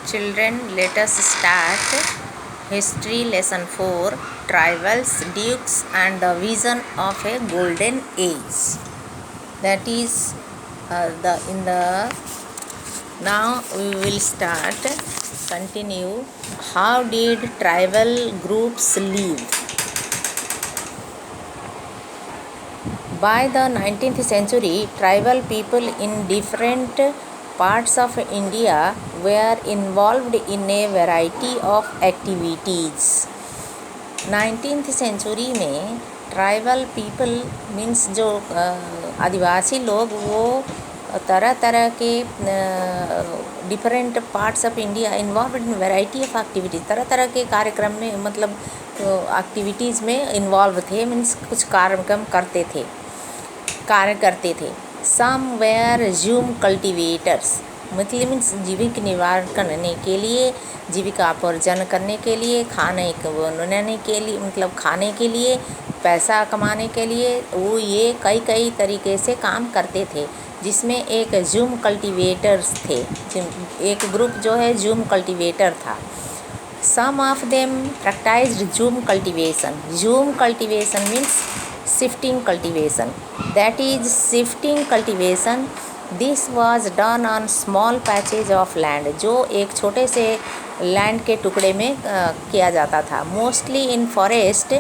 Children, let us start History Lesson 4 Tribals, Dukes and the Vision of a Golden Age. That is now we will continue. How did tribal groups live? By the 19th century, tribal people in different parts of India were involved in a variety of activities. 19th century में tribal people means जो आदिवासी लोग वो तरह तरह के different parts of India involve in variety of activities, तरह तरह के कार्यक्रम में मतलब एक्टिविटीज़ में इन्वॉल्व थे, मीन्स कुछ कार्यक्रम कार्य करते थे. सम वेयर जूम कल्टिवेटर्स, मतलब मीन्स जीविका निवारण करने के लिए, जीविकार्जन करने के लिए, खाने बनाने के लिए, मतलब खाने के लिए, पैसा कमाने के लिए वो ये कई तरीके से काम करते थे, जिसमें एक जूम कल्टिवेटर्स थे. एक ग्रुप जो है जूम कल्टिवेटर था. Some of them practised jhum cultivation. Jhum cultivation means shifting cultivation. That is shifting cultivation. This was done on small patches of land. जो एक छोटे से लैंड के टुकड़े में किया जाता था. Mostly in forest.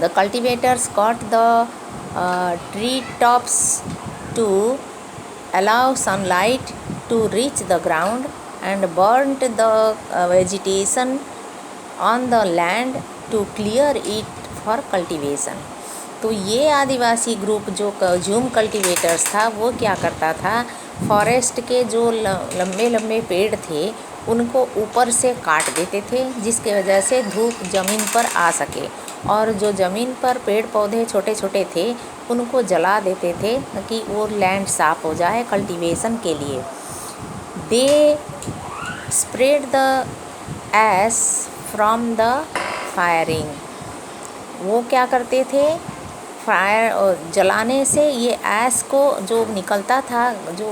The cultivators cut the tree tops to allow sunlight to reach the ground and burnt the vegetation on the land to clear it for cultivation. तो ये आदिवासी ग्रुप जो जूम कल्टिवेटर्स था वो क्या करता था, forest के जो लंबे पेड़ थे उनको ऊपर से काट देते थे, जिसके वजह से धूप ज़मीन पर आ सके, और जो ज़मीन पर पेड़ पौधे छोटे छोटे थे उनको जला देते थे ताकि वो लैंड साफ़ हो जाए कल्टिवेशन के लिए. They spread the ash from the firing. वो क्या करते थे, फायर जलाने से ये ऐश को जो निकलता था, जो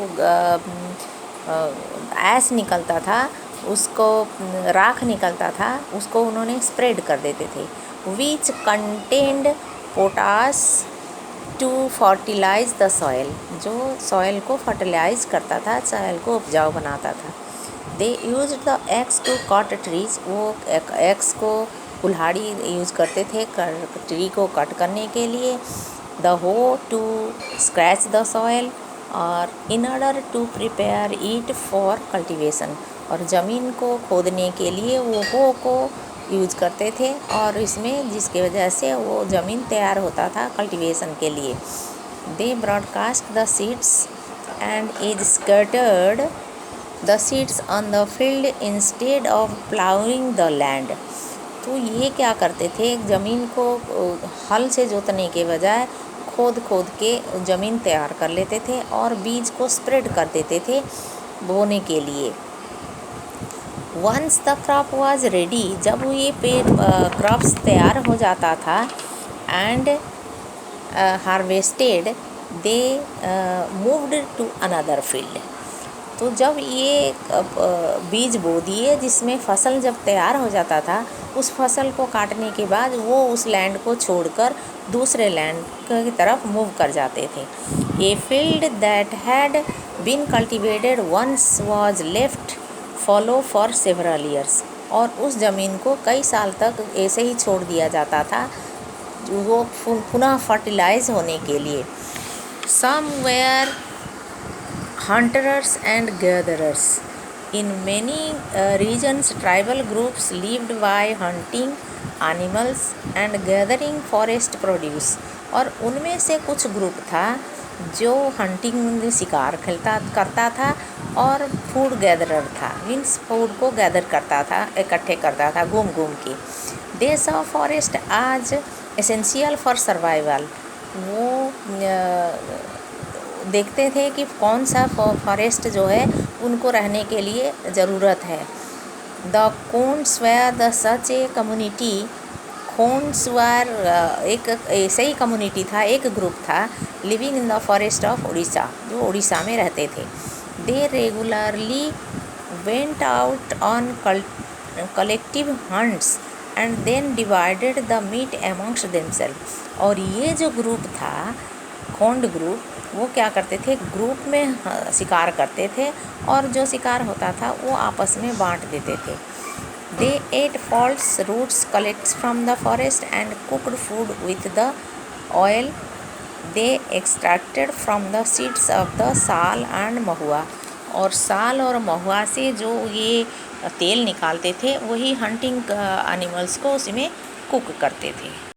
ऐश निकलता था, उसको राख निकलता था, उसको उन्होंने स्प्रेड कर देते थे. Which contained potash to fertilise the soil. जो सॉइल को फर्टिलाइज करता था, सॉइल को उपजाऊ बनाता था. They use the axe to cut trees. वो एक्स को कुल्हाड़ी यूज़ करते थे ट्री को कट करने के लिए. द हो टू स्क्रैच द सॉइल और in order to prepare it for cultivation. और ज़मीन को खोदने के लिए वो हो को यूज़ करते थे, और इसमें जिसकी वजह से वो ज़मीन तैयार होता था कल्टिवेशन के लिए. They broadcast the seeds and is scattered the seeds on the field instead of ploughing the land. तो ये क्या करते थे, ज़मीन को हल से जोतने के बजाय खोद के ज़मीन तैयार कर लेते थे और बीज को स्प्रेड कर देते थे बोने के लिए. Once the crop was ready. जब ये क्रॉप्स तैयार हो जाता था and harvested, they moved to another field. तो जब ये बीज बो दिए, जिसमें फसल जब तैयार हो जाता था, उस फसल को काटने के बाद वो उस लैंड को छोड़कर दूसरे लैंड की तरफ मूव कर जाते थे. A field that had been cultivated once was left fallow for several years. और उस ज़मीन को कई साल तक ऐसे ही छोड़ दिया जाता था वो पुनः फर्टिलाइज होने के लिए. Somewhere hunters and gatherers. In many regions, tribal groups lived by hunting animals and gathering forest produce. और उनमें से कुछ ग्रुप था जो हंटिंग शिकार करता था और फूड गैदरर था, मीन्स फूड को गैदर करता था, इकट्ठे करता था घूम के. दे सॉ फॉरेस्ट आज एसेंशियल फॉर सर्वाइवल. वो देखते थे कि कौन सा फॉरेस्ट जो है उनको रहने के लिए ज़रूरत है. The Khonds were the such a community. Khonds were एक ऐसे ही कम्युनिटी था, एक ग्रुप था living in the forest of Orissa, जो उड़ीसा में रहते थे. They regularly went out on collective hunts and then divided the meat amongst themselves। और ये जो ग्रुप था, खोंड ग्रुप, वो क्या करते थे, ग्रुप में शिकार करते थे और जो शिकार होता था वो आपस में बांट देते थे। They ate false roots collected from the forest and cooked food with the oil they extracted from the seeds of the साल and महुआ। और साल और महुआ से जो ये तेल निकालते थे वही हंटिंग एनिमल्स को उसमें कुक करते थे।